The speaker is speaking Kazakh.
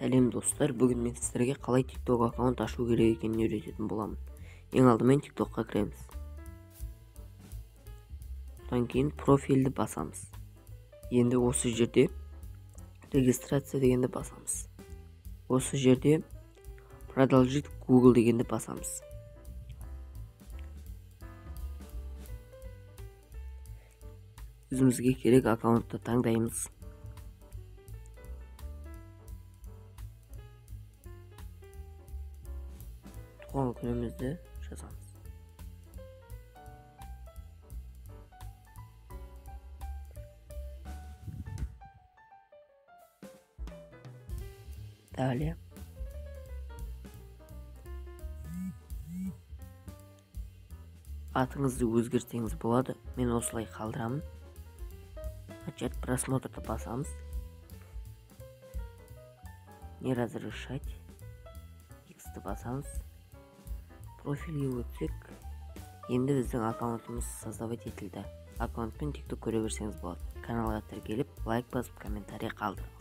Сәлем достар, бүгін мен сіздерге қалай TikTok аккаунт ашу керек екенін үйрететін боламын. Ең алдымен TikTokқа кіреміз. Содан кейін профильді басамыз. Енді осы жерде регистрация дегенді басамыз. Осы жерде продолжить Google дегенді басамыз. Өзімізге керек аккаунтты таңдаймыз. Туған күнімізді жазамыз. Далее атыңызды өзгертсеңіз болады. Мен осылай қалдырамын. Начать просмотрды басамыз. Не разрешать. X'ті басамыз. Профильге өтсек, енді біздің аккаунтымыз создавать етілді. Аккаунтпен TikTok көре берсеңіз болады. Каналға тіркеліп, лайк басып, комментарий қалдырыңыз.